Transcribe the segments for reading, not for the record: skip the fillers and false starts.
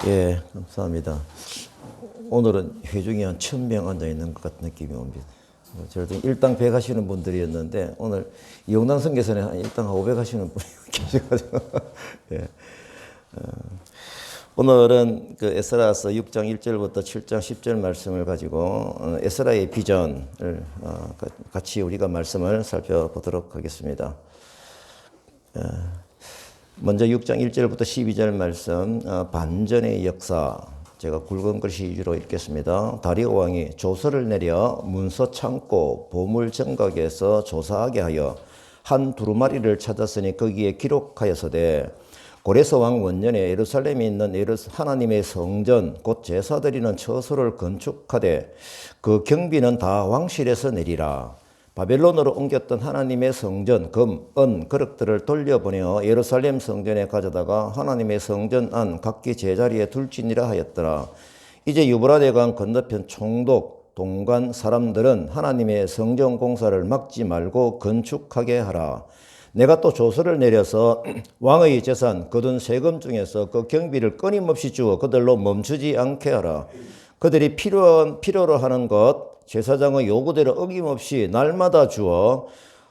예, 감사합니다. 오늘은 회중이 한 1000명 앉아 있는 것 같은 느낌이 옵니다. 저도 일당 100 하시는 분들이었는데 오늘 영당 선교선에 한 일당 500 하시는 분이 계셔가지고 예. 오늘은 그 에스라서 6장 1절부터 7장 10절 말씀을 가지고 에스라의 비전을 같이 우리가 말씀을 살펴보도록 하겠습니다. 먼저 6장 1절부터 12절 말씀, 반전의 역사, 제가 굵은 글씨 위주로 읽겠습니다. 다리오 왕이 조서를 내려 문서 창고 보물 정각에서 조사하게 하여 한 두루마리를 찾았으니 거기에 기록하였으되 고레스 왕 원년에 예루살렘에 있는 하나님의 성전 곧 제사 드리는 처소를 건축하되 그 경비는 다 왕실에서 내리라. 바벨론으로 옮겼던 하나님의 성전, 금, 은, 그릇들을 돌려보내어 예루살렘 성전에 가져다가 하나님의 성전 안 각기 제자리에 둘지니라 하였더라. 이제 유브라데강 건너편 총독, 동관 사람들은 하나님의 성전 공사를 막지 말고 건축하게 하라. 내가 또 조서를 내려서 왕의 재산, 거둔 세금 중에서 그 경비를 끊임없이 주어 그들로 멈추지 않게 하라. 그들이 필요로 하는 것, 제사장의 요구대로 어김없이 날마다 주어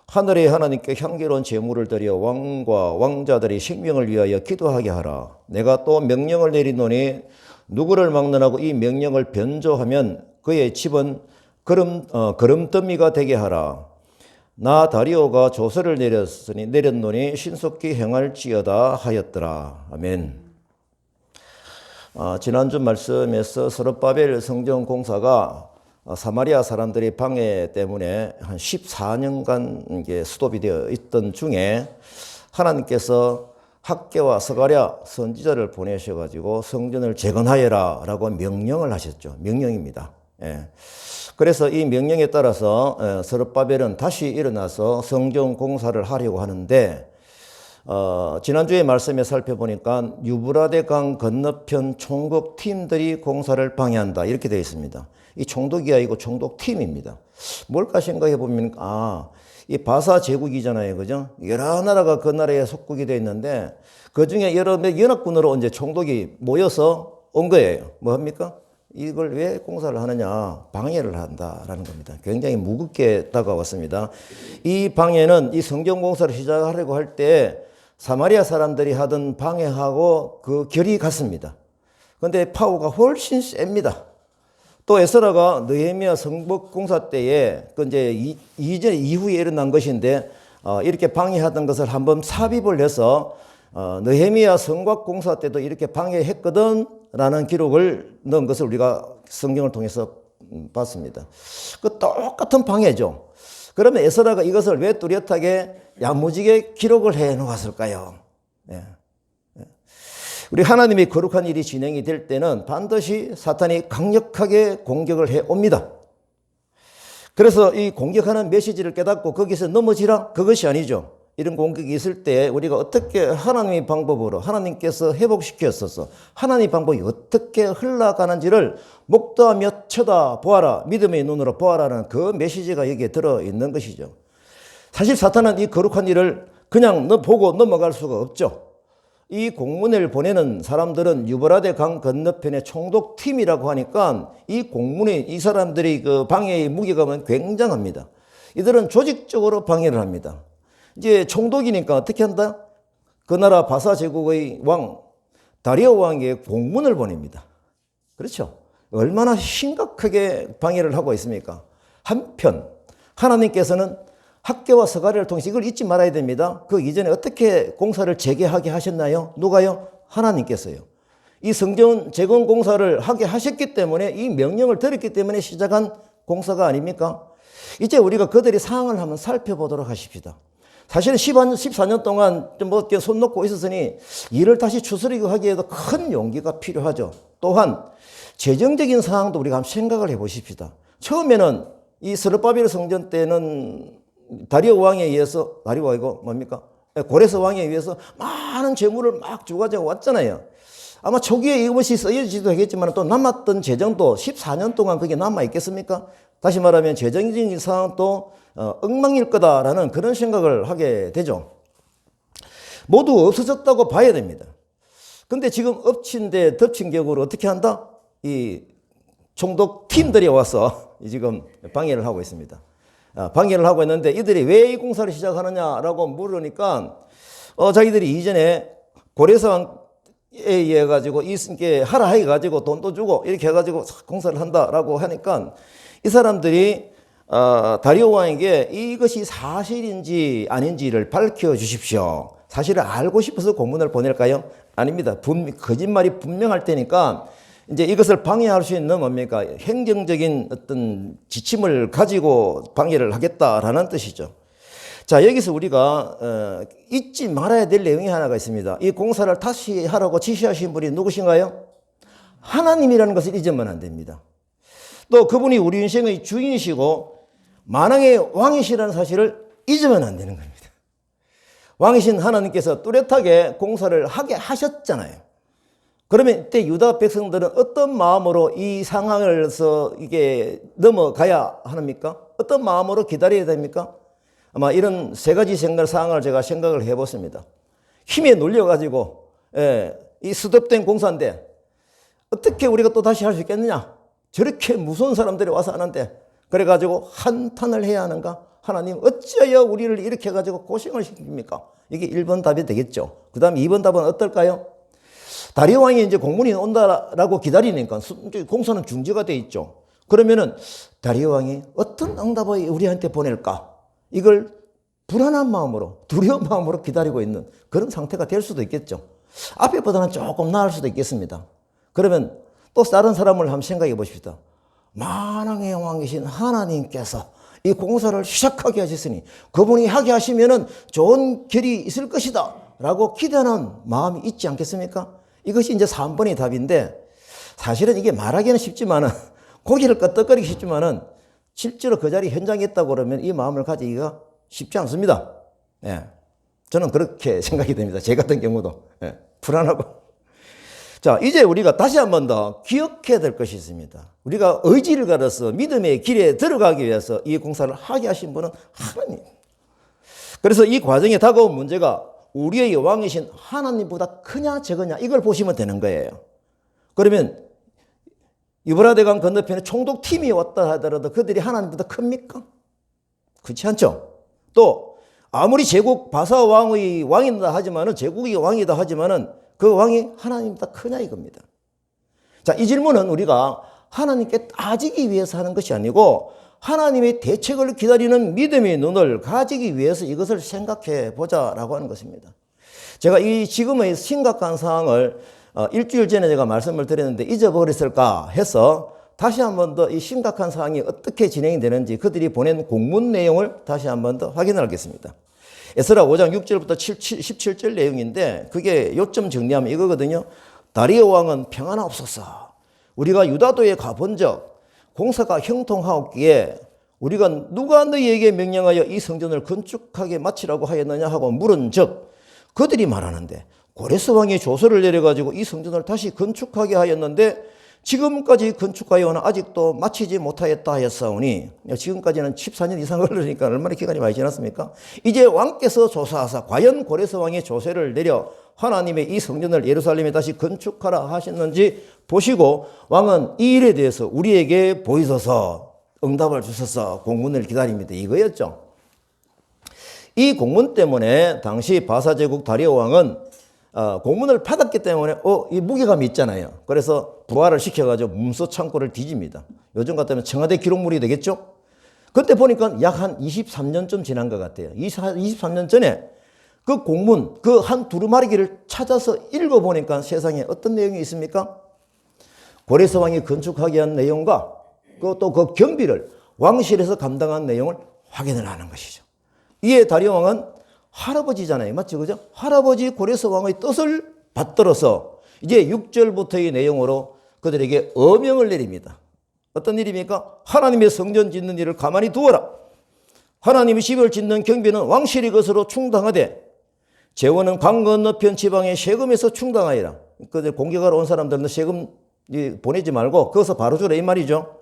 하늘의 하나님께 향기로운 제물을 드려 왕과 왕자들이 생명을 위하여 기도하게 하라. 내가 또 명령을 내리노니 누구를 막론하고 이 명령을 변조하면 그의 집은 거름더미가 되게 하라. 나 다리오가 조서를 내렸노니 신속히 행할지어다 하였더라. 아멘. 지난주 말씀에서 스룹바벨 성전 공사가 사마리아 사람들의 방해 때문에 한 14년간 이게 스톱이 되어 있던 중에 하나님께서 학개와 스가랴 선지자를 보내셔가지고 성전을 재건하여라 라고 명령을 하셨죠. 명령입니다. 예. 그래서 이 명령에 따라서 스룹바벨은 다시 일어나서 성전 공사를 하려고 하는데 지난주에 말씀에 살펴보니까 유브라데강 건너편 총독팀들이 공사를 방해한다 이렇게 되어 있습니다. 이 총독이 아니고 총독팀입니다. 뭘까 생각해 보면 이 바사 제국이잖아요, 그죠? 여러 나라가 그 나라에 속국이 되어 있는데 그 중에 여러 연합군으로 이제 총독이 모여서 온 거예요. 뭐 합니까? 이걸 왜 공사를 하느냐? 방해를 한다라는 겁니다. 굉장히 무겁게 다가왔습니다. 이 방해는 이 성전 공사를 시작하려고 할 때 사마리아 사람들이 하던 방해하고 그 결이 같습니다. 그런데 파워가 훨씬 셉니다. 또 에스라가 느헤미야 성벽 공사 때에 그 이제 이후에 일어난 것인데 이렇게 방해하던 것을 한번 삽입을 해서 느헤미야 성곽 공사 때도 이렇게 방해했거든 라는 기록을 넣은 것을 우리가 성경을 통해서 봤습니다. 그 똑같은 방해죠. 그러면 에스라가 이것을 왜 뚜렷하게 야무지게 기록을 해 놓았을까요? 예. 우리 하나님의 거룩한 일이 진행이 될 때는 반드시 사탄이 강력하게 공격을 해 옵니다. 그래서 이 공격하는 메시지를 깨닫고 거기서 넘어지라? 그것이 아니죠. 이런 공격이 있을 때 우리가 어떻게 하나님의 방법으로 하나님께서 회복시켰어서 하나님의 방법이 어떻게 흘러가는지를 목도하며 쳐다보아라. 믿음의 눈으로 보아라는 그 메시지가 여기에 들어있는 것이죠. 사실 사탄은 이 거룩한 일을 그냥 보고 넘어갈 수가 없죠. 이 공문을 보내는 사람들은 유브라데 강 건너편의 총독팀이라고 하니까 이 공문에 이 사람들이 그 방해의 무게감은 굉장합니다. 이들은 조직적으로 방해를 합니다. 이제 총독이니까 어떻게 한다? 그 나라 바사 제국의 왕 다리오 왕에게 공문을 보냅니다. 그렇죠? 얼마나 심각하게 방해를 하고 있습니까? 한편 하나님께서는 학개와 스가랴를 통해서 이걸 잊지 말아야 됩니다. 그 이전에 어떻게 공사를 재개하게 하셨나요? 누가요? 하나님께서요. 이 성전 재건 공사를 하게 하셨기 때문에 이 명령을 드렸기 때문에 시작한 공사가 아닙니까? 이제 우리가 그들의 상황을 한번 살펴보도록 하십시다. 사실은 14년 동안 뭐 손 놓고 있었으니 일을 다시 추스리고 하기에도 큰 용기가 필요하죠. 또한 재정적인 상황도 우리가 한번 생각을 해 보십시다. 처음에는 이 스룹바벨 성전 때는 다리오 왕에 의해서, 다리오 왕이고 뭡니까? 고레스 왕에 의해서 많은 재물을 막 주가지고 왔잖아요. 아마 초기에 이것이 쓰여지기도 하겠지만 또 남았던 재정도 14년 동안 그게 남아있겠습니까? 다시 말하면 재정적인 상황도 엉망일 거다라는 그런 생각을 하게 되죠. 모두 없어졌다고 봐야 됩니다. 근데 지금 엎친 데 덮친 격으로 어떻게 한다? 이 총독 팀들이 와서 지금 방해를 하고 있습니다. 방해를 하고 있는데 이들이 왜 이 공사를 시작하느냐라고 물으니까 자기들이 이전에 고려상에 의해 가지고 이게 하라 해 가지고 돈도 주고 이렇게 해 가지고 공사를 한다라고 하니까 이 사람들이 다리오 왕에게 이것이 사실인지 아닌지를 밝혀 주십시오. 사실을 알고 싶어서 공문을 보낼까요? 아닙니다. 거짓말이 분명할 테니까 이제 이것을 방해할 수 있는 뭡니까? 행정적인 어떤 지침을 가지고 방해를 하겠다라는 뜻이죠. 자, 여기서 우리가 잊지 말아야 될 내용이 하나가 있습니다. 이 공사를 다시 하라고 지시하신 분이 누구신가요? 하나님이라는 것을 잊으면 안 됩니다. 또 그분이 우리 인생의 주인이시고 만왕의 왕이시라는 사실을 잊으면 안 되는 겁니다. 왕이신 하나님께서 뚜렷하게 공사를 하게 하셨잖아요. 그러면 이때 유다 백성들은 어떤 마음으로 이 상황에서 이게 넘어가야 합니까? 어떤 마음으로 기다려야 됩니까? 아마 이런 세 가지 상황을 제가 생각을 해봤습니다. 힘에 눌려가지고 이 스톱된 공사인데 어떻게 우리가 또 다시 할 수 있겠느냐? 저렇게 무서운 사람들이 와서 하는데 그래가지고 한탄을 해야 하는가? 하나님 어찌하여 우리를 이렇게 해가지고 고생을 시킵니까? 이게 1번 답이 되겠죠. 그 다음 2번 답은 어떨까요? 다리오 왕이 이제 공문이 온다라고 기다리니까 공사는 중지가 돼 있죠. 그러면은 다리오 왕이 어떤 응답을 우리한테 보낼까? 이걸 불안한 마음으로, 두려운 마음으로 기다리고 있는 그런 상태가 될 수도 있겠죠. 앞에보다는 조금 나을 수도 있겠습니다. 그러면 또 다른 사람을 한번 생각해 보십시다. 만왕의 왕이신 하나님께서 이 공사를 시작하게 하셨으니 그분이 하게 하시면은 좋은 결이 있을 것이다 라고 기대하는 마음이 있지 않겠습니까? 이것이 이제 3번의 답인데 사실은 이게 말하기는 쉽지만은 고개를 끄덕거리기 쉽지만은 실제로 그 자리 현장에 있다고 그러면 이 마음을 가지기가 쉽지 않습니다. 예. 저는 그렇게 생각이 됩니다. 제 같은 경우도. 예. 불안하고. 자, 이제 우리가 다시 한 번 더 기억해야 될 것이 있습니다. 우리가 의지를 가려서 믿음의 길에 들어가기 위해서 이 공사를 하게 하신 분은 하나님. 그래서 이 과정에 다가온 문제가 우리의 왕이신 하나님보다 크냐 적으냐 이걸 보시면 되는 거예요. 그러면 유브라데강 건너편에 총독팀이 왔다 하더라도 그들이 하나님보다 큽니까? 그렇지 않죠. 또 아무리 제국 바사 왕의 왕이다 하지만은 제국의 왕이다 하지만은 그 왕이 하나님보다 크냐 이겁니다. 자, 이 질문은 우리가 하나님께 따지기 위해서 하는 것이 아니고 하나님의 대책을 기다리는 믿음의 눈을 가지기 위해서 이것을 생각해 보자라고 하는 것입니다. 제가 이 지금의 심각한 상황을 일주일 전에 제가 말씀을 드렸는데 잊어버렸을까 해서 다시 한 번 더 이 심각한 상황이 어떻게 진행이 되는지 그들이 보낸 공문 내용을 다시 한 번 더 확인하겠습니다. 에스라 5장 6절부터 17절 내용인데 그게 요점 정리하면 이거거든요. 다리오 왕은 평안하옵소서. 우리가 유다도에 가본 적 공사가 형통하옵기에 우리가 누가 너희에게 명령하여 이 성전을 건축하게 마치라고 하였느냐 하고 물은 적 그들이 말하는데 고레스 왕이 조서를 내려가지고 이 성전을 다시 건축하게 하였는데 지금까지 건축하여는 아직도 마치지 못하였다 하였사오니 지금까지는 14년 이상 걸리니까 얼마나 기간이 많이 지났습니까? 이제 왕께서 조사하사 과연 고레스 왕의 조서를 내려 하나님의 이 성전을 예루살렘에 다시 건축하라 하셨는지 보시고 왕은 이 일에 대해서 우리에게 보이소서 응답을 주셔서 공문을 기다립니다. 이거였죠. 이 공문 때문에 당시 바사제국 다리오 왕은 공문을 받았기 때문에 이 무게감이 있잖아요. 그래서 부하를 시켜가지고 문서 창고를 뒤집니다. 요즘 같으면 청와대 기록물이 되겠죠. 그때 보니까 약 한 23년쯤 지난 것 같아요. 23년 전에 그 공문 그 한 두루마리기를 찾아서 읽어보니까 세상에 어떤 내용이 있습니까? 고레스 왕이 건축하게 한 내용과 또 그 경비를 왕실에서 감당한 내용을 확인을 하는 것이죠. 이에 다리오 왕은 할아버지잖아요. 맞죠? 그죠? 할아버지 고레스 왕의 뜻을 받들어서 이제 6절부터의 내용으로 그들에게 어명을 내립니다. 어떤 일입니까? 하나님의 성전 짓는 일을 가만히 두어라. 하나님의 집을 짓는 경비는 왕실의 것으로 충당하되 재원은 강 건너편 지방의 세금에서 충당하여라. 공격하러 온 사람들은 세금 보내지 말고 그것을 바로 주라 이 말이죠.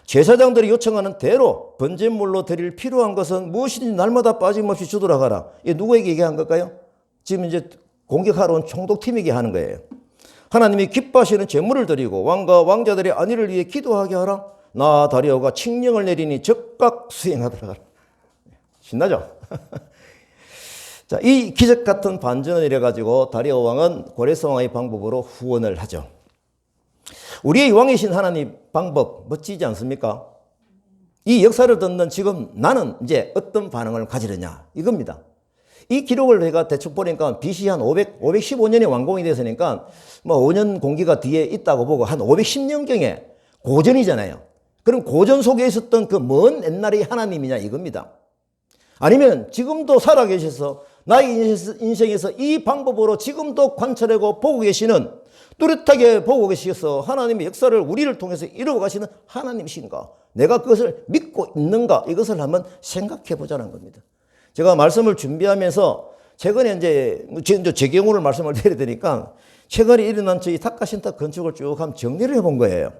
제사장들이 요청하는 대로 번제물로 드릴 필요한 것은 무엇이든지 날마다 빠짐없이 주도록 하라. 이게 누구에게 얘기한 걸까요? 지금 이제 공격하러 온 총독팀에게 하는 거예요. 하나님이 기뻐하시는 제물을 드리고 왕과 왕자들의 안위를 위해 기도하게 하라. 나 다리오가 칙령을 내리니 즉각 수행하더라. 신나죠? 자, 이 기적 같은 반전을 이래가지고 다리오 왕은 고레스 왕의 방법으로 후원을 하죠. 우리의 왕이신 하나님 방법 멋지지 않습니까? 이 역사를 듣는 지금 나는 이제 어떤 반응을 가지느냐 이겁니다. 이 기록을 내가 대충 보니까 BC 한 515년에 완공이 됐으니까 뭐 5년 공기가 뒤에 있다고 보고 한 510년경에 고전이잖아요. 그럼 고전 속에 있었던 그 먼 옛날의 하나님이냐 이겁니다. 아니면 지금도 살아계셔서 나의 인생에서 이 방법으로 지금도 관찰하고 보고 계시는 뚜렷하게 보고 계셔서 하나님의 역사를 우리를 통해서 이루어 가시는 하나님이신가? 내가 그것을 믿고 있는가? 이것을 한번 생각해 보자는 겁니다. 제가 말씀을 준비하면서 최근에 이제 제 경우를 말씀을 드려야 되니까 최근에 일어난 저희 타카센터 건축을 쭉 한번 정리를 해본 거예요.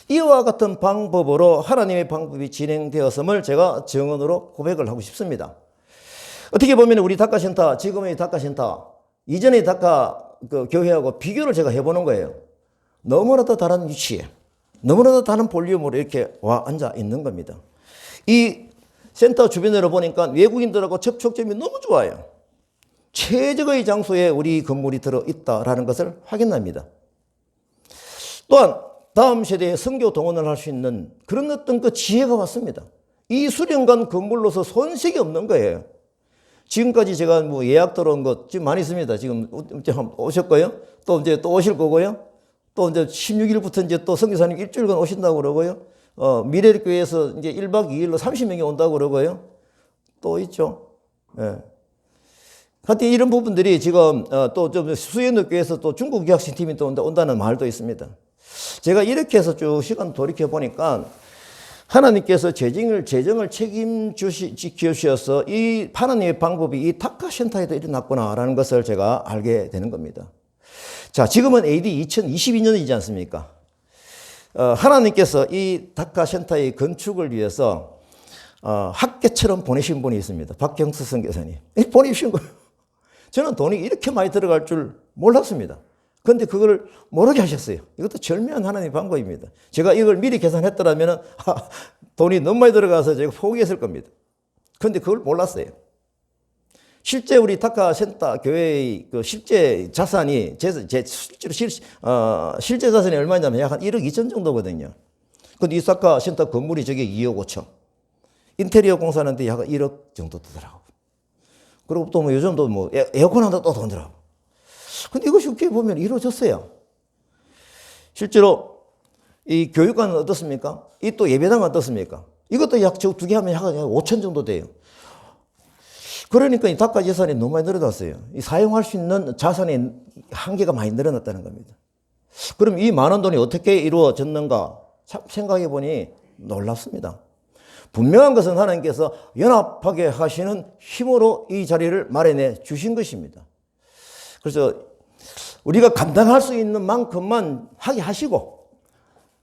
이와 같은 방법으로 하나님의 방법이 진행되었음을 제가 증언으로 고백을 하고 싶습니다. 어떻게 보면 우리 다카센터, 지금의 다카센터, 이전의 다카 그 교회하고 비교를 제가 해보는 거예요. 너무나도 다른 위치에, 너무나도 다른 볼륨으로 이렇게 와 앉아 있는 겁니다. 이 센터 주변으로 보니까 외국인들하고 접촉점이 너무 좋아요. 최적의 장소에 우리 건물이 들어있다라는 것을 확인합니다. 또한 다음 세대에 선교 동원을 할 수 있는 그런 어떤 그 지혜가 왔습니다. 이 수령관 건물로서 손색이 없는 거예요. 지금까지 제가 뭐 예약 들어온 것 지금 많이 있습니다. 지금 오셨고요. 또 이제 또 오실 거고요. 또 이제 16일부터 이제 또 선교사님 일주일간 오신다고 그러고요. 미래교회에서 이제 1박 2일로 30명이 온다고 그러고요. 또 있죠. 예. 하여튼 이런 부분들이 지금 또 좀 수연교회에서 또 중국 유학생 팀이 또 온다는 말도 있습니다. 제가 이렇게 해서 쭉 시간 돌이켜 보니까 하나님께서 재정을 책임지셔서 이 하나님의 방법이 이 다카센터에도 일어났구나라는 것을 제가 알게 되는 겁니다. 자, 지금은 AD 2022년이지 않습니까? 하나님께서 이 다카센터의 건축을 위해서 학계처럼 보내신 분이 있습니다. 박경수 선교사님. 보내주신 거예요. 저는 돈이 이렇게 많이 들어갈 줄 몰랐습니다. 그런데 그걸 모르게 하셨어요. 이것도 절묘한 하나님의 방법입니다. 제가 이걸 미리 계산했더라면 돈이 너무 많이 들어가서 제가 포기했을 겁니다. 그런데 그걸 몰랐어요. 실제 우리 다카센터 교회의 그 실제 자산이 실제 자산이 얼마냐면 약 한 1억 2천 정도거든요. 근데 이 다카센터 건물이 저게 2억 5천. 인테리어 공사하는데 약 1억 정도 들더라고. 그리고 또 뭐 요즘도 뭐 에어컨 하나 또 돈 들어가고. 근데 이것이 어떻게 보면 이루어졌어요. 실제로 이 교육관은 어떻습니까? 이 또 예배당은 어떻습니까? 이것도 약 두 개 하면 약 5천 정도 돼요. 그러니까 이 다카 재산이 너무 많이 늘어났어요. 이 사용할 수 있는 자산의 한계가 많이 늘어났다는 겁니다. 그럼 이 많은 돈이 어떻게 이루어졌는가? 참 생각해 보니 놀랍습니다. 분명한 것은 하나님께서 연합하게 하시는 힘으로 이 자리를 마련해 주신 것입니다. 그래서 우리가 감당할 수 있는 만큼만 하게 하시고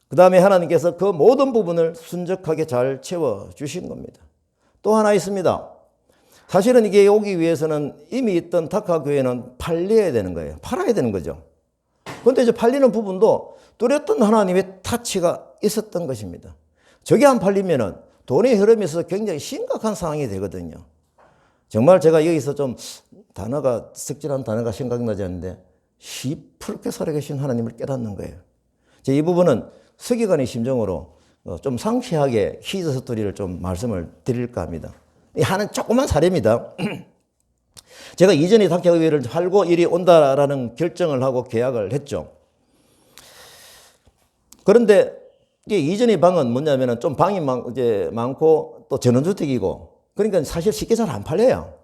그 다음에 하나님께서 그 모든 부분을 순적하게 잘 채워주신 겁니다. 또 하나 있습니다. 사실은 이게 오기 위해서는 이미 있던 다카 교회는 팔려야 되는 거예요. 팔아야 되는 거죠. 그런데 이제 팔리는 부분도 뚜렷한 하나님의 타치가 있었던 것입니다. 저게 안 팔리면은 돈의 흐름이 있어서 굉장히 심각한 상황이 되거든요. 정말 제가 여기서 좀 적절한 단어가 생각나지 않는데 시풀게 살아계신 하나님을 깨닫는 거예요. 이 부분은 서기관의 심정으로 좀 상세하게 히즈 스토리를 좀 말씀을 드릴까 합니다. 하는 조그만 사례입니다. 제가 이전에 다카교회를 팔고 이리 온다라는 결정을 하고 계약을 했죠. 그런데 이전의 방은 뭐냐면은 좀 방이 많고 또 전원주택이고 그러니까 사실 쉽게 잘 안 팔려요.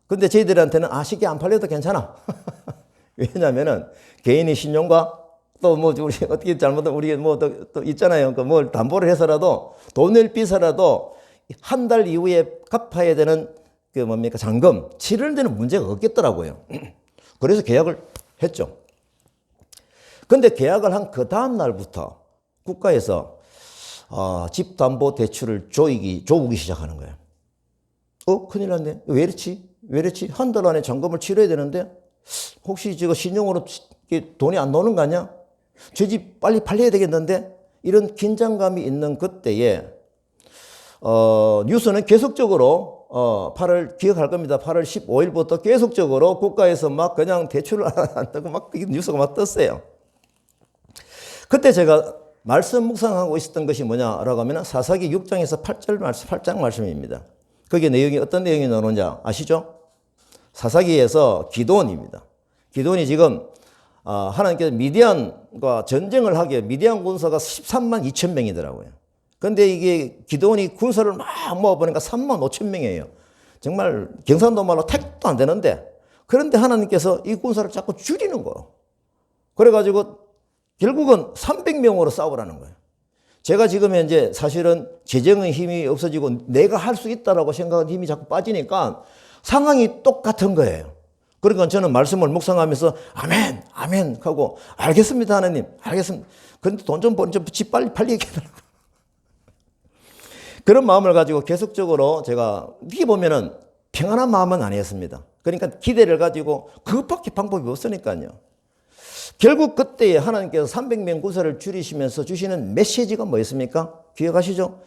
근데 저희들한테는 쉽게 안 팔려도 괜찮아. 왜냐면은 개인의 신용과 또 뭐 우리 어떻게 잘못하면 우리 뭐 또 있잖아요. 그 뭘 담보를 해서라도 돈을 빚어라도 한 달 이후에 갚아야 되는 그 뭡니까 잔금 치를 데는 문제가 없겠더라고요. 그래서 계약을 했죠. 근데 계약을 한 그 다음 날부터 국가에서 집담보대출을 조우기 시작하는 거예요. 큰일 났네. 왜 이렇지? 한 달 안에 잔금을 치러야 되는데 혹시 지금 신용으로 돈이 안 나오는 거 아니야? 저 집 빨리 팔려야 되겠는데? 이런 긴장감이 있는 그때에 뉴스는 계속적으로 8월 기억할 겁니다. 8월 15일부터 계속적으로 국가에서 막 그냥 대출을 안 뜨고 막 뉴스가 막 떴어요. 그때 제가 말씀 묵상하고 있었던 것이 뭐냐라고 하면 사사기 6장에서 8장 말씀입니다. 거기에 내용이 어떤 내용이 나오는지 아시죠? 사사기에서 기드온입니다. 기드온이 지금 하나님께서 미디안과 전쟁을 하기에 미디안 군사가 13만 2천 명이더라고요. 근데 이게 기드온이 군사를 막 모아보니까 3만 5천 명이에요. 정말 경상도 말로 택도 안 되는데, 그런데 하나님께서 이 군사를 자꾸 줄이는 거예요. 그래가지고 결국은 300명으로 싸우라는 거예요. 제가 지금 현재 사실은 재정의 힘이 없어지고 내가 할 수 있다라고 생각하는 힘이 자꾸 빠지니까 상황이 똑같은 거예요. 그러니까 저는 말씀을 묵상하면서 아멘, 아멘 하고 알겠습니다 하나님, 알겠습니다. 그런데 돈 좀 벌, 집 빨리 팔리게 해달라고. 그런 마음을 가지고 계속적으로 제가 이게 보면은 평안한 마음은 아니었습니다. 그러니까 기대를 가지고 그것밖에 방법이 없으니까요. 결국 그때에 하나님께서 300명 군사를 줄이시면서 주시는 메시지가 뭐였습니까? 기억하시죠?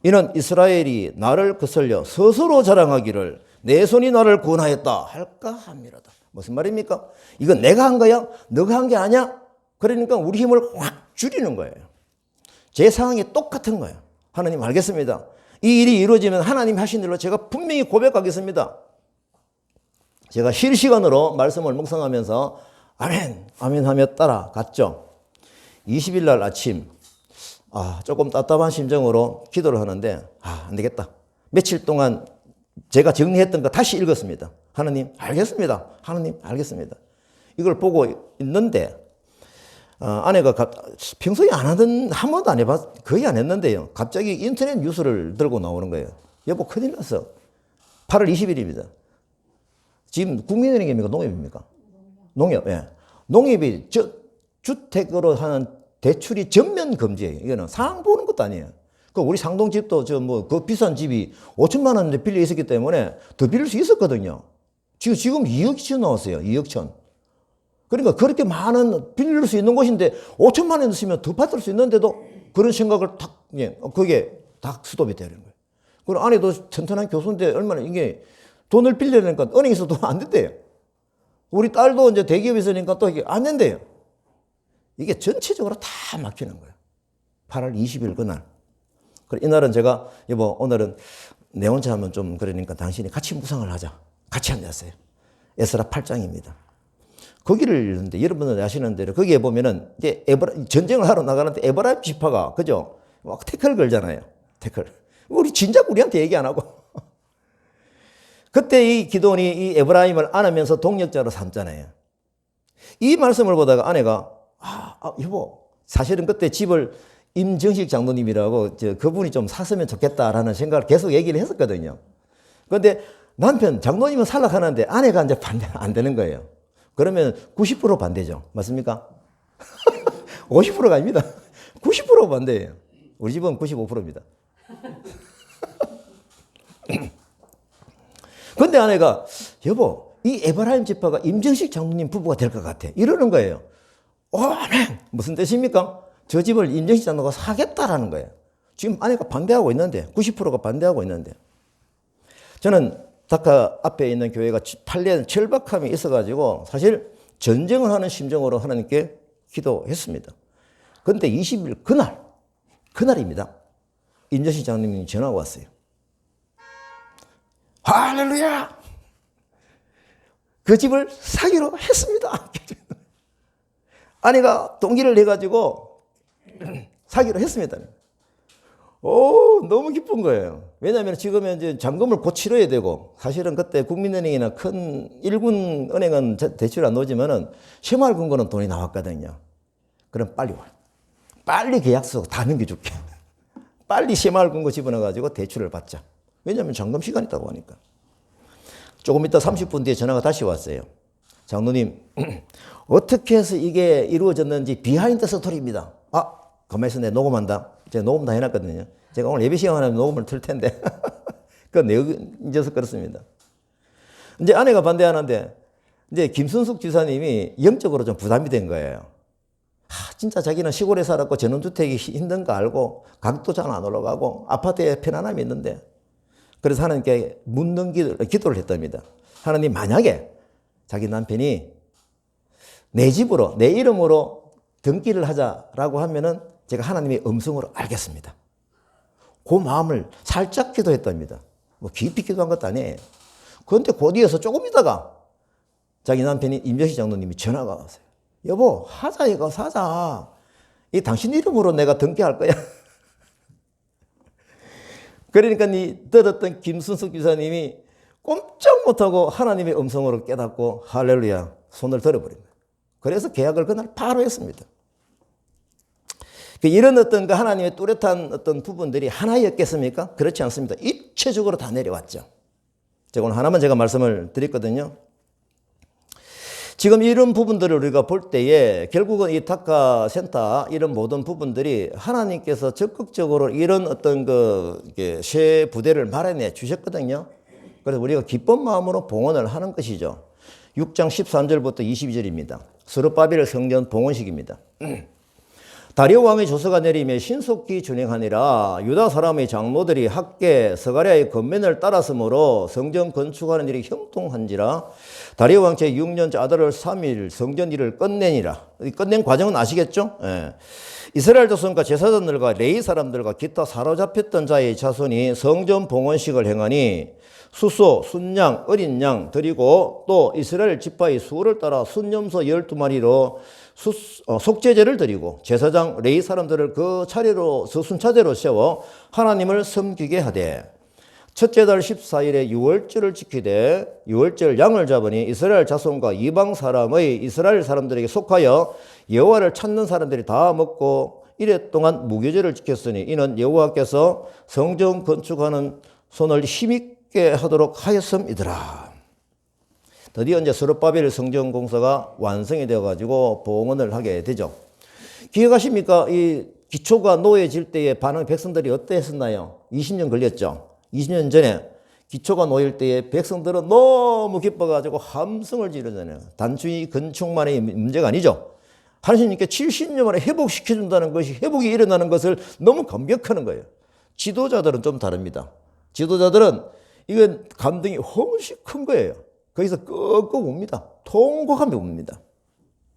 이는 이스라엘이 나를 거슬려 스스로 자랑하기를 내 손이 나를 구원하였다 할까 함이로다. 무슨 말입니까? 이건 내가 한 거야? 너가 한 게 아니야? 그러니까 우리 힘을 확 줄이는 거예요. 제 상황이 똑같은 거예요. 하나님 알겠습니다. 이 일이 이루어지면 하나님 하신 대로 제가 분명히 고백하겠습니다. 제가 실시간으로 말씀을 묵상하면서 아멘, 아멘 하며 따라갔죠. 20일 날 아침 조금 답답한 심정으로 기도를 하는데 안 되겠다. 며칠 동안 제가 정리했던 거 다시 읽었습니다. 하나님 알겠습니다. 하나님 알겠습니다. 이걸 보고 있는데 아내가 평소에 안 하던, 한 번도 안 해봤, 거의 안 했는데요. 갑자기 인터넷 뉴스를 들고 나오는 거예요. 여보, 큰일 났어. 8월 20일입니다. 지금 국민은행입니까? 농협입니까? 농협, 예. 농협이 주택으로 하는 대출이 전면 금지예요. 이거는 상황 보는 것도 아니에요. 그 우리 상동 집도 그 비싼 집이 5천만 원인데 빌려 있었기 때문에 더 빌릴 수 있었거든요. 지금 2억 천 나왔어요. 2억 천. 그러니까 그렇게 많은 빌릴 수 있는 곳인데 5천만 원 쓰면 더 받을 수 있는데도 그런 생각을 그게 다 스톱이 되는 거예요. 그리고 아내도 튼튼한 교수인데 얼마나 이게 돈을 빌려내니까 은행에서 돈 안 된대요. 우리 딸도 이제 대기업에 있으니까 또 이게 안 된대요. 이게 전체적으로 다 막히는 거예요. 8월 20일 그날. 그래, 이날은 제가 여보 오늘은 내 혼자 하면 좀 그러니까 당신이 같이 묵상을 하자. 같이 앉았어요. 에스라 8장입니다. 거기를 읽는데 여러분들 아시는 대로 거기에 보면은 이제 전쟁을 하러 나가는데 에브라임 지파가 그죠? 막 태클 걸잖아요. 태클. 우리 진작 우리한테 얘기 안 하고. 그때 이 기드온이 이 에브라임을 안으면서 동력자로 삼잖아요. 이 말씀을 보다가 아내가 여보 사실은 그때 집을 임정식 장로님이라고 그분이 좀 샀으면 좋겠다라는 생각을 계속 얘기를 했었거든요. 그런데 남편 장로님은 살락하는데 아내가 이제 반대 안 되는 거예요. 그러면 90% 반대죠. 맞습니까? 50%가 아닙니다. 90% 반대예요. 우리 집은 95%입니다. 근데 아내가 여보 이 에브라임 지파가 임정식 장로님 부부가 될 것 같아. 이러는 거예요. 아멘. 무슨 뜻입니까? 저 집을 임정식 장로가 사겠다라는 거예요. 지금 아내가 반대하고 있는데 90%가 반대하고 있는데 저는 다카 앞에 있는 교회가 8년 절박함이 있어가지고 사실 전쟁을 하는 심정으로 하나님께 기도했습니다. 그런데 20일 그날입니다. 임정식 장로님이 전화가 왔어요. 할렐루야! 그 집을 사기로 했습니다. 아내가 동기를 내가지고 사기로 했습니다. 너무 기쁜 거예요. 왜냐하면 지금 이제 잔금을 곧 치러야 되고, 사실은 그때 국민은행이나 큰 일군 은행은 대출 안 나오지만은 새마을금고는 돈이 나왔거든요. 그럼 빨리 와. 빨리 계약서 다 넘겨줄게. 빨리 새마을금고 집어넣어가지고 대출을 받자. 왜냐하면 잔금 시간이 있다고 하니까. 조금 이따 30분 뒤에 전화가 다시 왔어요. 장로님, 어떻게 해서 이게 이루어졌는지 비하인드 스토리입니다. 가만히 있어, 내가 녹음한다. 제가 녹음 다 해놨거든요. 제가 오늘 예배 시간 하면 녹음을 틀 텐데. 그 내용 잊어서 그렇습니다. 이제 아내가 반대하는데, 이제 김순숙 지사님이 영적으로 좀 부담이 된 거예요. 진짜 자기는 시골에 살았고 전원주택이 힘든 거 알고 가격도 잘 안 올라가고 아파트에 편안함이 있는데, 그래서 하나님께 묻는 기도를 했답니다. 하나님, 만약에 자기 남편이 내 집으로 내 이름으로 등기를 하자라고 하면은 제가 하나님의 음성으로 알겠습니다. 그 마음을 살짝 기도했답니다. 뭐 깊이 기도한 것도 아니에요. 그런데 그 뒤에서 조금 있다가 자기 남편이 임재식 장로님이 전화가 왔어요. 여보, 하자, 이거 사자. 이 당신 이름으로 내가 등기할 거야. 그러니까 이 들었던 김순숙 기사님이 꼼짝 못하고 하나님의 음성으로 깨닫고 할렐루야 손을 들어버린 거예요. 그래서 계약을 그날 바로 했습니다. 이런 어떤 그 하나님의 뚜렷한 어떤 부분들이 하나였겠습니까? 그렇지 않습니다. 입체적으로 다 내려왔죠. 제가 오늘 하나만 제가 말씀을 드렸거든요. 지금 이런 부분들을 우리가 볼 때에 결국은 이 다카 센터 이런 모든 부분들이 하나님께서 적극적으로 이런 어떤 새 부대를 마련해 주셨거든요. 그래서 우리가 기쁜 마음으로 봉헌을 하는 것이죠. 6장 13절부터 22절입니다. 스룹바벨 성전 봉헌식입니다. 다리오 왕의 조서가 내림에 신속히 준행하니라. 유다 사람의 장로들이 학계 스가랴의 권면을 따랐으므로 성전 건축하는 일이 형통한지라. 다리오 왕 제6년 아달월 3일 성전 일을 끝내니라. 끝낸 과정은 아시겠죠? 예. 이스라엘 자손과 제사장들과 레위 사람들과 기타 사로잡혔던 자의 자손이 성전 봉헌식을 행하니 수소, 순양, 어린 양 드리고 또 이스라엘 지파의 수를 따라 순염소 12마리로 속죄제를 드리고 제사장 레위 사람들을 그 차례로 서순차례로 세워 하나님을 섬기게 하되, 첫째 달 14일에 유월절을 지키되 유월절 양을 잡으니 이스라엘 자손과 이방 사람의 이스라엘 사람들에게 속하여 여호와를 찾는 사람들이 다 먹고 이래 동안 무교제를 지켰으니 이는 여호와께서 성전 건축하는 손을 힘있게 하도록 하였음이더라. 드디어 이제 스룹바벨 성전 공사가 완성이 되어가지고 봉헌을 하게 되죠. 기억하십니까? 이 기초가 놓여질 때의 반응 백성들이 어땠었나요? 20년 걸렸죠. 20년 전에 기초가 놓일 때에 백성들은 너무 기뻐가지고 함성을 지르잖아요. 단순히 건축만의 문제가 아니죠. 하나님께 70년 만에 회복시켜준다는 것이, 회복이 일어나는 것을 너무 감격하는 거예요. 지도자들은 좀 다릅니다. 지도자들은 이건 감동이 훨씬 큰 거예요. 거기서 끄끄 웁니다. 통곡하며 웁니다.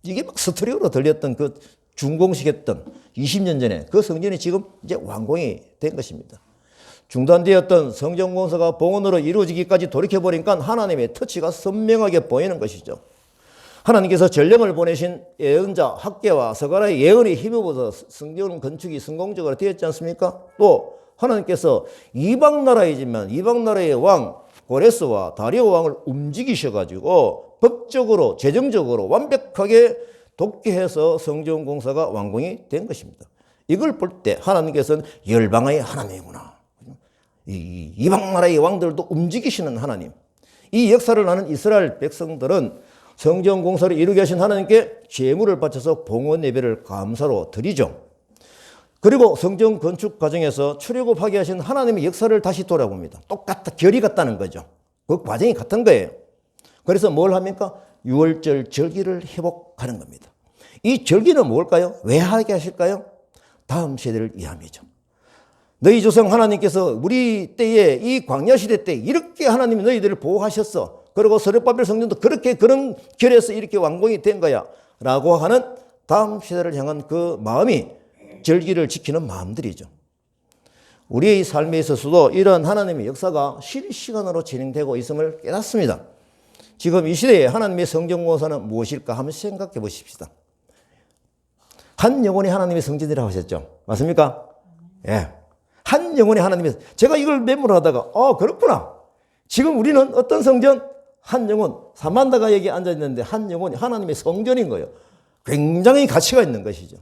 이게 막 스토리로 들렸던 그 준공식했던 20년 전에 그 성전이 지금 이제 완공이 된 것입니다. 중단되었던 성전 공사가 봉헌으로 이루어지기까지 돌이켜보니까 하나님의 터치가 선명하게 보이는 것이죠. 하나님께서 전령을 보내신 예언자 학계와 스가랴의 예언에 힘입어서 성전 건축이 성공적으로 되었지 않습니까? 또 하나님께서 이방 나라이지만 이방 나라의 왕 고레스와 다리오 왕을 움직이셔가지고 법적으로 재정적으로 완벽하게 독재해서 성전 공사가 완공이 된 것입니다. 이걸 볼 때 하나님께서는 열방의 하나님이구나. 이방 나라의 왕들도 움직이시는 하나님. 이 역사를 아는 이스라엘 백성들은 성전 공사를 이루게 하신 하나님께 제물을 바쳐서 봉헌 예배를 감사로 드리죠. 그리고 성전 건축 과정에서 출애굽하게 하신 하나님의 역사를 다시 돌아봅니다. 똑같다, 결이 같다는 거죠. 그 과정이 같은 거예요. 그래서 뭘 합니까? 유월절 절기를 회복하는 겁니다. 이 절기는 뭘까요? 왜 하게 하실까요? 다음 세대를 위함이죠. 너희 조상 하나님께서 우리 때에 이 광야 시대 때 이렇게 하나님이 너희들을 보호하셨어. 그리고 스룹바벨 성전도 그렇게 그런 결에서 이렇게 완공이 된 거야 라고 하는 다음 세대를 향한 그 마음이 절기를 지키는 마음들이죠. 우리의 삶에 있어서도 이런 하나님의 역사가 실시간으로 진행되고 있음을 깨닫습니다. 지금 이 시대에 하나님의 성전 공사는 무엇일까 한번 생각해 보십시다. 한 영혼이 하나님의 성전이라고 하셨죠. 맞습니까? 예. 한 영혼이 하나님의, 제가 이걸 메모를 하다가 그렇구나. 지금 우리는 어떤 성전? 한 영혼, 사만다가 여기 앉아있는데 한 영혼이 하나님의 성전인 거예요. 굉장히 가치가 있는 것이죠.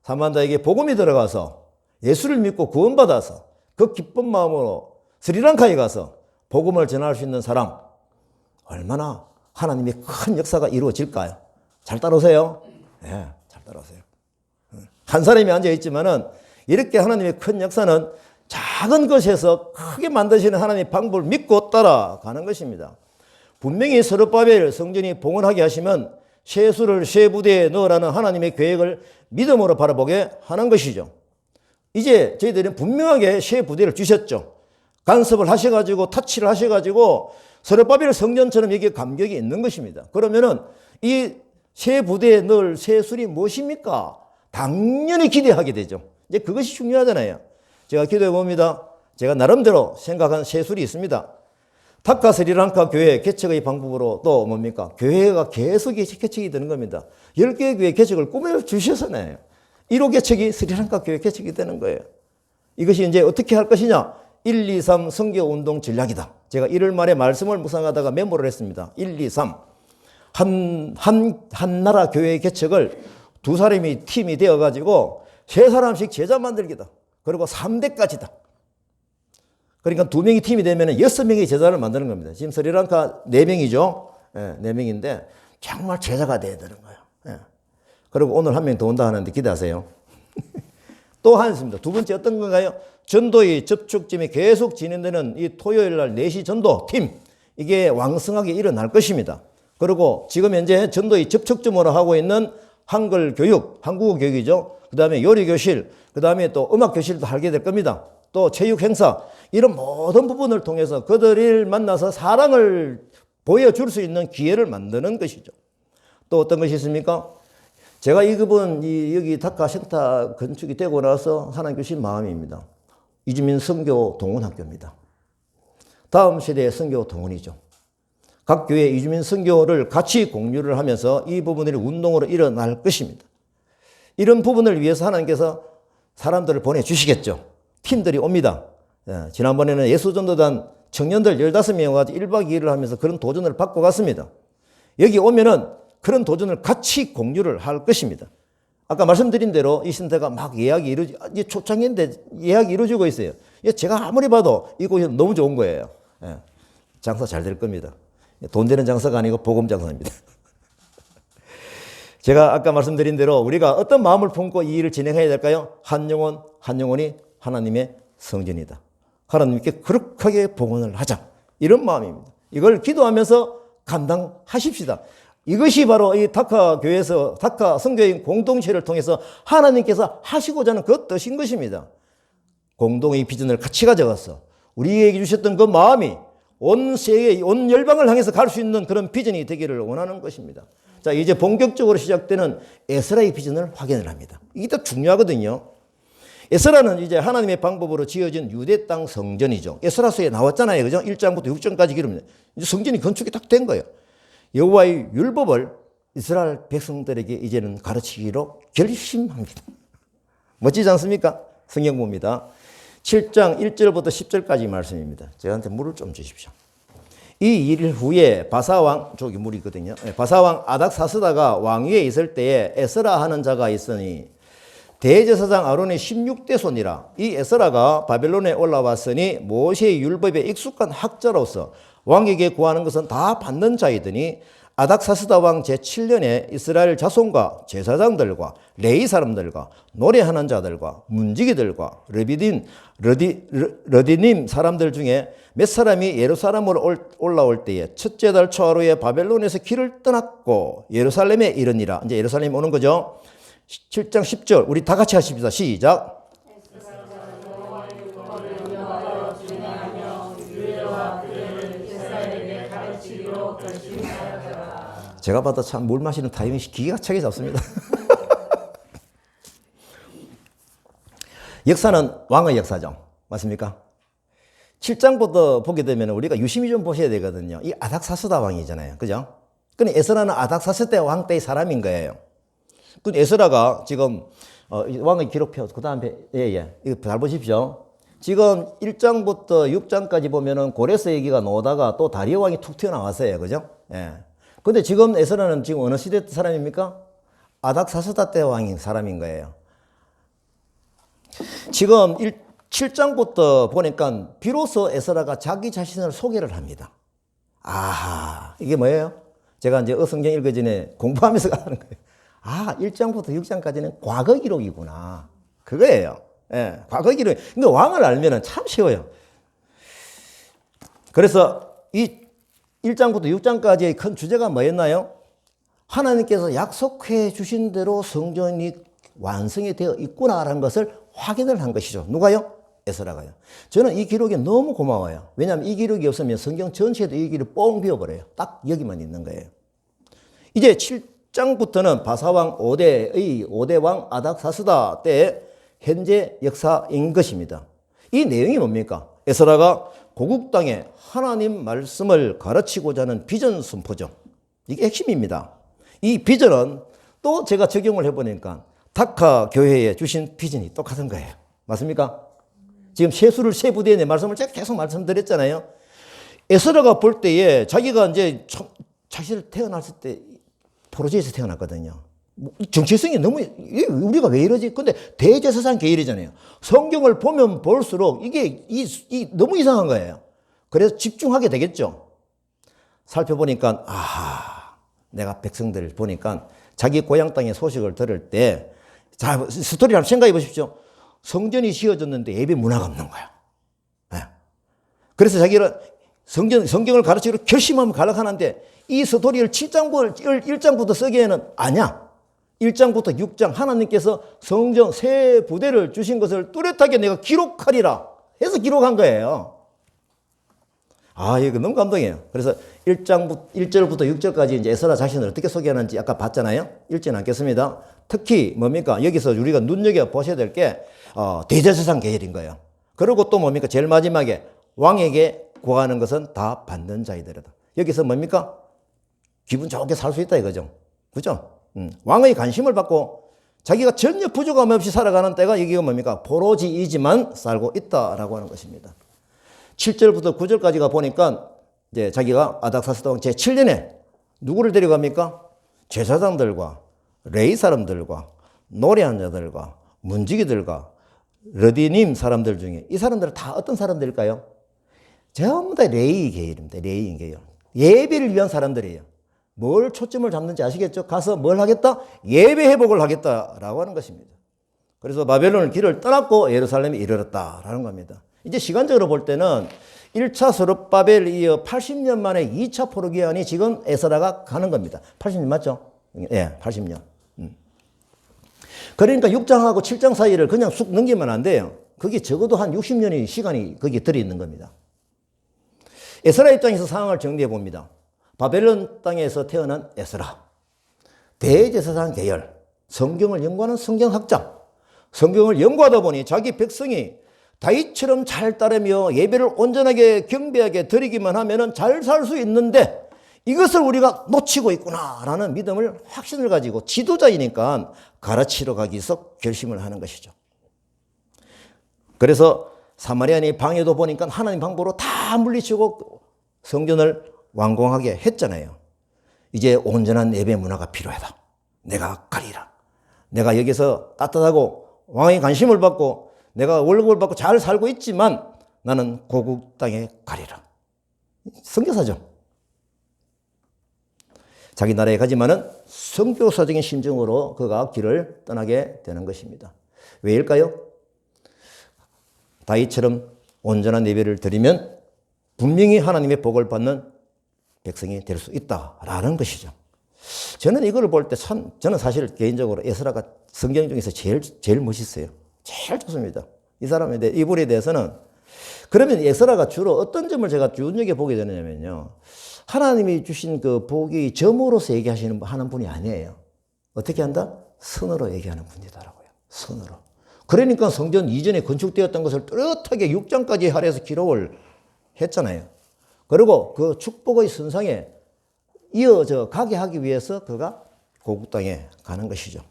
사만다에게 복음이 들어가서 예수를 믿고 구원받아서 그 기쁜 마음으로 스리랑카에 가서 복음을 전할 수 있는 사람, 얼마나 하나님의 큰 역사가 이루어질까요? 잘 따라오세요. 네, 잘 따라오세요. 한 사람이 앉아있지만은 이렇게 하나님의 큰 역사는 작은 것에서 크게 만드시는 하나님의 방법을 믿고 따라가는 것입니다. 분명히 스룹바벨 성전이 봉헌하게 하시면 세수를 세 부대에 넣으라는 하나님의 계획을 믿음으로 바라보게 하는 것이죠. 이제 저희들은 분명하게 세 부대를 주셨죠. 간섭을 하셔가지고 타치를 하셔가지고 스룹바벨 성전처럼 여기에 감격이 있는 것입니다. 그러면은 이 세 부대에 넣을 세술이 무엇입니까? 당연히 기대하게 되죠. 이제 그것이 중요하잖아요. 제가 기도해 봅니다. 제가 나름대로 생각한 세술이 있습니다. 타카 스리랑카 교회 개척의 방법으로 또 뭡니까? 교회가 계속 개척이 되는 겁니다. 10개의 교회 개척을 꾸며주셔서네요. 1호 개척이 스리랑카 교회 개척이 되는 거예요. 이것이 이제 어떻게 할 것이냐? 1, 2, 3 선교운동 전략이다. 제가 1월 말에 말씀을 묵상하다가 메모를 했습니다. 1, 2, 3. 한 나라 교회 개척을 두 사람이 팀이 되어가지고 세 사람씩 제자 만들기다. 그리고 3대까지다. 그러니까 2명이 팀이 되면 6명의 제자를 만드는 겁니다. 지금 스리랑카 4명이죠. 네, 4명인데 정말 제자가 돼야 되는 거예요. 네. 그리고 오늘 한 명 더 온다 하는데 기대하세요. 또 하나 있습니다. 두 번째 어떤 건가요? 전도의 접촉점이 계속 진행되는 이 토요일 날 4시 전도 팀. 이게 왕성하게 일어날 것입니다. 그리고 지금 현재 전도의 접촉점으로 하고 있는 한글 교육, 한국어 교육이죠. 그 다음에 요리 교실, 그 다음에 또 음악 교실도 하게 될 겁니다. 또 체육 행사, 이런 모든 부분을 통해서 그들을 만나서 사랑을 보여줄 수 있는 기회를 만드는 것이죠. 또 어떤 것이 있습니까? 제가 이 부분, 여기 다카 센터 건축이 되고 나서 하나님 주신 마음입니다. 이주민 선교 동원학교입니다. 다음 세대의 선교 동원이죠. 각 교회 이주민 선교를 같이 공유를 하면서 이 부분들이 운동으로 일어날 것입니다. 이런 부분을 위해서 하나님께서 사람들을 보내주시겠죠. 팀들이 옵니다. 지난번에는 예수전도단 청년들 15명이 와서 1박 2일을 하면서 그런 도전을 받고 갔습니다. 여기 오면은 그런 도전을 같이 공유를 할 것입니다. 아까 말씀드린 대로 이 신대가 막 예약이 이제 초창기인데 예약이 이루어지고 있어요. 제가 아무리 봐도 이곳이 너무 좋은 거예요. 장사 잘 될 겁니다. 돈 되는 장사가 아니고 복음 장사입니다. 제가 아까 말씀드린 대로 우리가 어떤 마음을 품고 이 일을 진행해야 될까요? 한 영혼, 한 영혼이 하나님의 성전이다. 하나님께 거룩하게 봉헌을 하자. 이런 마음입니다. 이걸 기도하면서 감당하십시다. 이것이 바로 이 다카 교회에서 다카 선교인 공동체를 통해서 하나님께서 하시고자 하는 그 뜻인 것입니다. 공동의 비전을 같이 가져가서 우리에게 주셨던 그 마음이 온 세계, 온 열방을 향해서 갈 수 있는 그런 비전이 되기를 원하는 것입니다. 자, 이제 본격적으로 시작되는 에스라의 비전을 확인을 합니다. 이게 더 중요하거든요. 에스라는 이제 하나님의 방법으로 지어진 유대 땅 성전이죠. 에스라서에 나왔잖아요. 그죠? 1장부터 6장까지 기록합니다. 이제 성전이 건축이 딱 된 거예요. 여호와의 율법을 이스라엘 백성들에게 이제는 가르치기로 결심합니다. 멋지지 않습니까? 성경 봅니다. 7장 1절부터 10절까지 말씀입니다. 저한테 물을 좀 주십시오. 이 일 후에 바사왕, 저기 물이거든요. 바사왕 아닥사스다가 왕위에 있을 때에 에스라 하는 자가 있으니 대제사장 아론의 16대 손이라. 이 에스라가 바벨론에 올라왔으니 모세의 율법에 익숙한 학자로서 왕에게 구하는 것은 다 받는 자이더니 아닥사스다 왕 제7년에 이스라엘 자손과 제사장들과 레위 사람들과 노래하는 자들과 문지기들과 르디님 사람들 중에 몇 사람이 예루살렘으로 올라올 때에 첫째 달 초하루에 바벨론에서 길을 떠났고 예루살렘에 이르니라. 이제 예루살렘 오는 거죠. 7장 10절 우리 다 같이 하십시다. 시작. 제가 봐도 참 물 마시는 타이밍이 기가 차게 잡습니다. 역사는 왕의 역사죠. 맞습니까? 7장부터 보게 되면 우리가 유심히 좀 보셔야 되거든요. 이 아닥사스다 왕이잖아요. 그죠? 근데 에스라는 아닥사스다 왕 때의 사람인 거예요. 근데 에스라가 지금 왕의 기록표 그 다음에 이거 잘 보십시오. 지금 1장부터 6장까지 보면은 고레스 얘기가 나오다가 또 다리오 왕이 툭 튀어나왔어요. 그죠? 예. 근데 지금 에스라는 지금 어느 시대 사람입니까? 아닥사스다 때 왕인 사람인 거예요. 지금 7장부터 보니까 비로소 에스라가 자기 자신을 소개를 합니다. 아하, 이게 뭐예요? 제가 이제 성경 읽기 전에 공부하면서 하는 거예요. 아, 1장부터 6장까지는 과거 기록이구나. 그거예요. 예, 과거 기록. 근데 왕을 알면은 참 쉬워요. 그래서 이 1장부터 6장까지의 큰 주제가 뭐였나요? 하나님께서 약속해 주신 대로 성전이 완성이 되어 있구나라는 것을 확인을 한 것이죠. 누가요? 에스라가요. 저는 이 기록이 너무 고마워요. 왜냐하면 이 기록이 없으면 성경 전체도 이 기록이 뻥 비어버려요. 딱 여기만 있는 거예요. 이제 7장부터는 바사왕 5대 왕 아닥사스다 때의 현재 역사인 것입니다. 이 내용이 뭡니까? 에스라가 고국 땅에 하나님 말씀을 가르치고자 하는 비전 선포죠. 이게 핵심입니다. 이 비전은 또 제가 적용을 해보니까 다카 교회에 주신 비전이 똑같은 거예요. 맞습니까? 지금 세 부대의 내 말씀을 제가 계속 말씀드렸잖아요. 에스라가 볼 때에 자기가 이제 사실 태어났을 때 포로제에서 태어났거든요. 정체성이 너무, 우리가 왜 이러지? 근데 대제사장 계열이잖아요. 성경을 보면 볼수록 이게 너무 이상한 거예요. 그래서 집중하게 되겠죠. 살펴보니까, 내가 백성들을 보니까 자기 고향 땅의 소식을 들을 때, 자, 스토리를 한번 생각해 보십시오. 성전이 지어졌는데 예배 문화가 없는 거야. 네. 그래서 자기는 성경을 가르치기로 결심하면 가락하는데 이 스토리를 1장부터 쓰기에는 아니야. 1장부터 6장 하나님께서 성전 세 부대를 주신 것을 뚜렷하게 내가 기록하리라 해서 기록한 거예요. 이거 너무 감동이에요. 그래서 1절부터 6절까지 이제 에스라 자신을 어떻게 소개하는지 아까 봤잖아요. 읽지는 않겠습니다. 특히 뭡니까? 여기서 우리가 눈여겨보셔야 될 게 대제사장 계열인 거예요. 그리고 또 뭡니까? 제일 마지막에 왕에게 구하는 것은 다 받는 자이더라도. 여기서 뭡니까? 기분 좋게 살 수 있다 이거죠. 그죠? 왕의 관심을 받고 자기가 전혀 부족함 없이 살아가는 때가 이게 뭡니까? 포로지이지만 살고 있다라고 하는 것입니다. 7절부터 9절까지가 보니까 이제 자기가 아닥사스다 왕 제7년에 누구를 데려갑니까? 제사장들과 레위 사람들과 노래한 자들과 문지기들과 르디님 사람들 중에 이 사람들은 다 어떤 사람들일까요? 전부 다 레위 계열입니다. 레위 계열. 예배를 위한 사람들이에요. 뭘 초점을 잡는지 아시겠죠? 가서 뭘 하겠다? 예배 회복을 하겠다라고 하는 것입니다. 그래서 바벨론을 길을 떠났고 예루살렘에 이르렀다라는 겁니다. 이제 시간적으로 볼 때는 1차 서룹바벨 이어 80년 만에 2차 포로기한이 지금 에스라가 가는 겁니다. 80년 맞죠? 예, 80년. 그러니까 6장하고 7장 사이를 그냥 쑥 넘기면 안 돼요. 그게 적어도 한 60년의 시간이 거기에 들어있는 겁니다. 에스라 입장에서 상황을 정리해 봅니다. 바벨론 땅에서 태어난 에스라, 대제사장 계열, 성경을 연구하는 성경학자, 성경을 연구하다 보니 자기 백성이 다윗처럼 잘 따르며 예배를 온전하게 경배하게 드리기만 하면 잘 살 수 있는데 이것을 우리가 놓치고 있구나라는 믿음을 확신을 가지고 지도자이니까 가르치러 가기 위해서 결심을 하는 것이죠. 그래서 사마리아인의 방해도 보니까 하나님 방법으로 다 물리치고 성전을 완공하게 했잖아요. 이제 온전한 예배 문화가 필요하다. 내가 가리라. 내가 여기서 따뜻하고 왕의 관심을 받고 내가 월급을 받고 잘 살고 있지만 나는 고국 땅에 가리라. 선교사죠. 자기 나라에 가지만은 선교사적인 심정으로 그가 길을 떠나게 되는 것입니다. 왜일까요? 다윗처럼 온전한 예배를 드리면 분명히 하나님의 복을 받는 백성이 될 수 있다라는 것이죠. 저는 이걸 볼 때 저는 사실 개인적으로 에스라가 성경 중에서 제일 멋있어요. 제일 좋습니다. 이 사람에 대해, 이분에 대해서는. 그러면 에스라가 주로 어떤 점을 제가 눈여겨보게 되느냐면요. 하나님이 주신 그 복이 점으로서 하는 분이 아니에요. 어떻게 한다? 선으로 얘기하는 분이더라고요. 선으로. 그러니까 성전 이전에 건축되었던 것을 뚜렷하게 6장까지 할애해서 기록을 했잖아요. 그리고 그 축복의 선상에 이어져 가게 하기 위해서 그가 고국 땅에 가는 것이죠.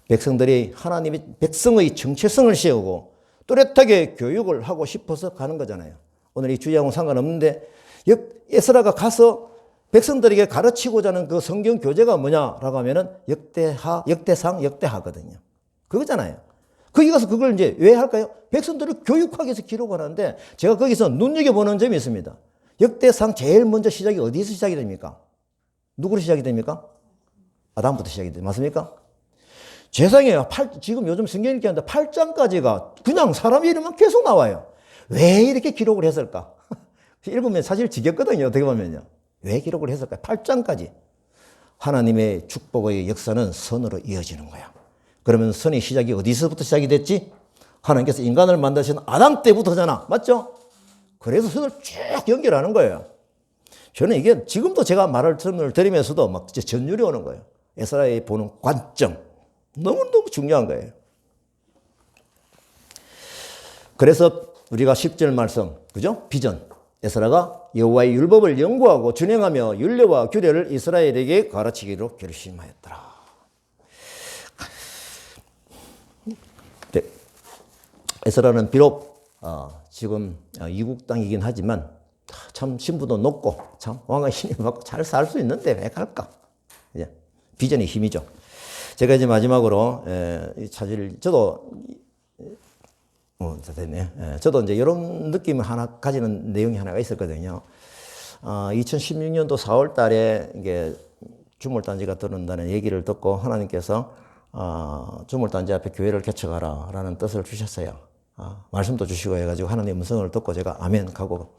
백성들이 하나님의 백성의 정체성을 세우고 뚜렷하게 교육을 하고 싶어서 가는 거잖아요. 오늘 이 주제하고는 상관없는데 에스라가 가서 백성들에게 가르치고자 하는 그 성경 교재가 뭐냐라고 하면은 역대상, 역대하거든요. 그거잖아요. 거기 가서 그걸 이제 왜 할까요? 백성들을 교육하기 위해서 기록을 하는데 제가 거기서 눈여겨보는 점이 있습니다. 역대상 제일 먼저 시작이 어디서 시작이 됩니까? 누구로 시작이 됩니까? 아담부터 시작이 됩니다. 맞습니까? 세상에 지금 요즘 성경 읽기 하는데 8장까지가 그냥 사람 이름만 계속 나와요. 왜 이렇게 기록을 했을까? 읽으면 사실 지겹거든요. 어떻게 보면요. 왜 기록을 했을까요? 8장까지. 하나님의 축복의 역사는 선으로 이어지는 거야. 그러면 선의 시작이 어디서부터 시작이 됐지? 하나님께서 인간을 만드신 아담 때부터잖아. 맞죠? 그래서 선을 쭉 연결하는 거예요. 저는 이게 지금도 제가 말을 들으면서도 막 전율이 오는 거예요. 에스라의 보는 관점. 너무너무 중요한 거예요. 그래서 우리가 10절 말씀, 그죠? 비전. 에스라가 여호와의 율법을 연구하고 준행하며 율례와 규례를 이스라엘에게 가르치기로 결심하였더라. 네. 에스라는 비록 지금 이국 땅이긴 하지만 참 신분도 높고 참 왕의 힘을 받고 잘 살 수 있는데 왜 갈까? 이제 비전의 힘이죠. 제가 이제 마지막으로 저도 됐네. 저도 이제 이런 느낌을 하나 가지는 내용이 하나가 있었거든요. 2016년도 4월 달에 이게 주물단지가 들어온다는 얘기를 듣고 하나님께서 주물단지 앞에 교회를 개척하라 라는 뜻을 주셨어요. 말씀도 주시고 해가지고 하나님의 음성을 듣고 제가 아멘 하고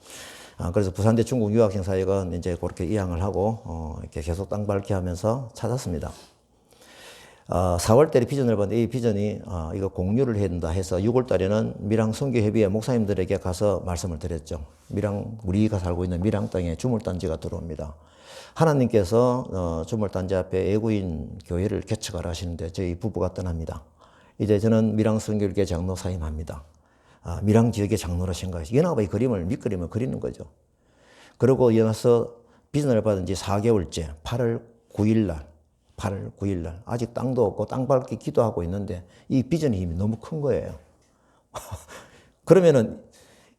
그래서 부산대 중국 유학생 사역은 이제 그렇게 이양을 하고 이렇게 계속 땅 밟기 하면서 찾았습니다. 4월 달에 비전을 봤는데 이 비전이 이거 공유를 해야 된다 해서 6월 달에는 밀양 선교협의회 목사님들에게 가서 말씀을 드렸죠. 밀양, 우리가 살고 있는 밀양 땅에 주물단지가 들어옵니다. 하나님께서 주물단지 앞에 애구인 교회를 개척하라 하시는데 저희 부부가 떠납니다. 이제 저는 밀양 선교회계 장로 사임합니다. 밀양 지역의 장로를 하신 거예요. 연합의 그림을, 밑그림을 그리는 거죠. 그리고 연합서 비전을 받은 지 4개월째 8월 9일 날 아직 땅도 없고 땅 밟기 기도하고 있는데 이 비전의 힘이 너무 큰 거예요. 그러면은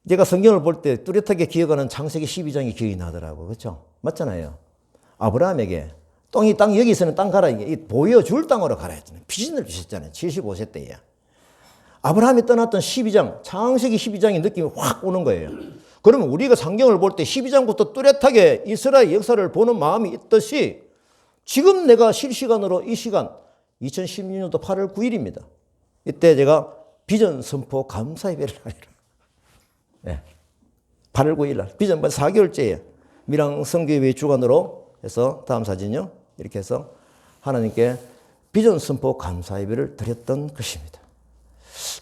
제가 성경을 볼 때 뚜렷하게 기억하는 창세기 12장이 기억이 나더라고. 그렇죠? 맞잖아요. 아브라함에게 땅 여기 있으면 땅 가라. 이게 보여줄 땅으로 가라 했잖아요. 비전을 주셨잖아요. 75세 때에. 아브라함이 떠났던 12장, 창세기 12장의 느낌이 확 오는 거예요. 그러면 우리가 성경을 볼 때 12장부터 뚜렷하게 이스라엘 역사를 보는 마음이 있듯이 지금 내가 실시간으로 이 시간 2016년도 8월 9일입니다. 이때 제가 비전 선포 감사 예배를 하리라. 네. 8월 9일 날 비전 4개월째에 밀양 선교회 주관으로 해서 다음 사진요. 이렇게 해서 하나님께 비전 선포 감사 예배를 드렸던 것입니다.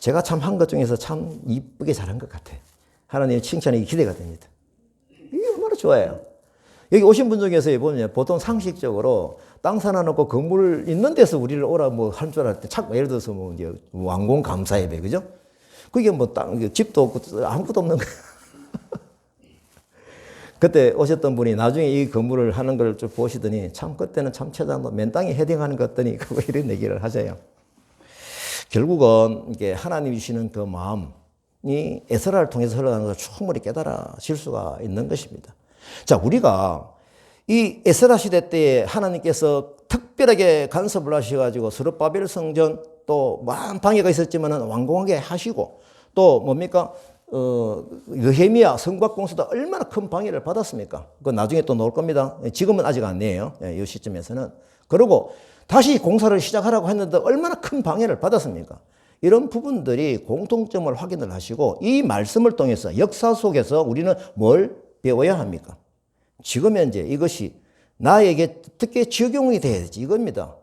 제가 참 한 것 중에서 참 이쁘게 잘한 것 같아요. 하나님의 칭찬이 기대가 됩니다. 이게 얼마나 좋아요. 여기 오신 분 중에서 보면 보통 상식적으로 땅 사놔놓고 건물 있는 데서 우리를 오라 뭐 할 줄 알았을 때 착 예를 들어서 뭐 이제 완공 감사 예배 그죠? 그게 뭐 땅 집도 없고 아무것도 없는 거예요. 그때 오셨던 분이 나중에 이 건물을 하는 걸 좀 보시더니 참 그때는 참 최장도 맨 땅에 헤딩하는 것 같더니 그거 이런 얘기를 하세요. 결국은 이게 하나님이 주시는 그 마음이 에스라를 통해서 흘러가는 것을 충분히 깨달아질 수가 있는 것입니다. 자, 우리가 이 에스라 시대 때에 하나님께서 특별하게 간섭을 하셔가지고 스룹바벨 성전 또 많은 방해가 있었지만 완공하게 하시고 또 뭡니까? 느헤미야 성곽 공사도 얼마나 큰 방해를 받았습니까? 그건 나중에 또 나올 겁니다. 지금은 아직 아니에요. 이 시점에서는. 그리고 다시 공사를 시작하라고 했는데 얼마나 큰 방해를 받았습니까? 이런 부분들이 공통점을 확인을 하시고 이 말씀을 통해서 역사 속에서 우리는 뭘 배워야 합니까? 지금 현재 이것이 나에게 어떻게 적용이 돼야 되지 이겁니다.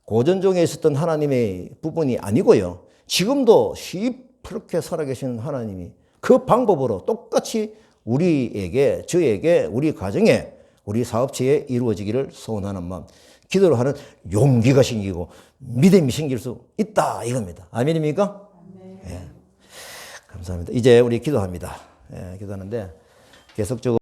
고전종에 있었던 하나님의 부분이 아니고요. 지금도 시퍼렇게 살아계시는 하나님이 그 방법으로 똑같이 우리에게, 저에게, 우리 가정에, 우리 사업체에 이루어지기를 소원하는 마음, 기도를 하는 용기가 생기고 믿음이 생길 수 있다 이겁니다. 아멘입니까? 네. 감사합니다. 이제 우리 기도합니다. 기도하는데 계속적으로